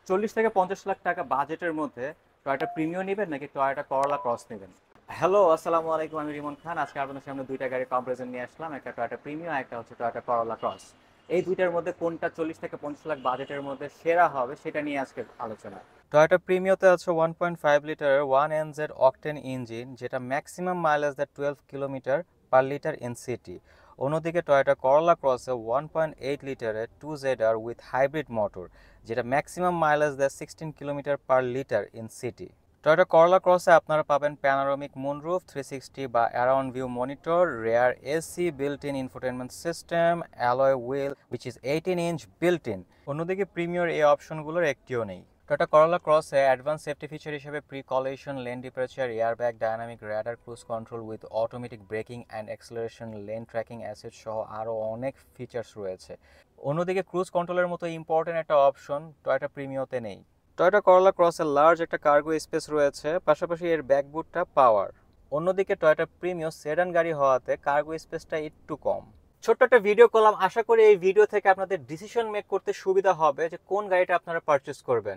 40 থেকে 50 লাখ টাকা বাজেটের মধ্যে টয়োটা প্রিমিও নেবেন নাকি টয়োটা করলা ক্রস নেবেন? হ্যালো, আসসালামু আলাইকুম। আমি রিমন খান। আজকে আপনাদের সামনে দুইটা গাড়ির কম্পারিজন নিয়ে আসলাম, একটা টয়োটা প্রিমিও, একটা হচ্ছে টয়োটা করলা ক্রস। এই দুইটার মধ্যে কোনটা 40 থেকে 50 লাখ বাজেটের মধ্যে সেরা হবে সেটা নিয়ে আজকে আলোচনা। টয়োটা প্রিমিওতে আছে 1.5 লিটারের 1NZ অকটেন ইঞ্জিন, যেটা ম্যাক্সিমাম মাইলেজ দেয় 12 kilometre per litre in city. অন্যদিকে টয়োটা করলা ক্রসে 1.8 লিটারের 2ZR উইথ হাইব্রিড মোটর, যেটা ম্যাক্সিমাম মাইলেজ দেয় 16 kilometre per litre in city. Toyota করলা ক্রসে আপনারা পাবেন প্যানোরামিক মুনরুফ, 360 বা around view monitor, rare AC, built in infotainment system, alloy wheel which is 18 inch built in. অন্যদিকে premier এই অপশনগুলোর একটিও নেই। টয়োটা করলা ক্রসে অ্যাডভান্স সেফটি ফিচার হিসেবে pre collision lane departure, airbag, dynamic radar, cruise control with automatic braking and acceleration, lane tracking assist সহ আরও অনেক features রয়েছে। অন্যদিকে ক্রুজ কন্ট্রোলের মতো ইম্পর্টেন্ট একটা অপশন টয়োটা প্রিমিওতে নেই। টয়োটা করলা ক্রসের লার্জ একটা কার্গো স্পেস রয়েছে, পাশাপাশি এর ব্যাকবুটটা পাওয়ার। অন্যদিকে টয়োটা প্রিমিও সেডান গাড়ি হওয়াতে কার্গো স্পেসটা একটু কম। ছোট্ট একটা ভিডিও করলাম, আশা করি এই ভিডিও থেকে আপনাদের ডিসিশন মেক করতে সুবিধা হবে যে কোন গাড়িটা আপনারা পারচেস করবেন।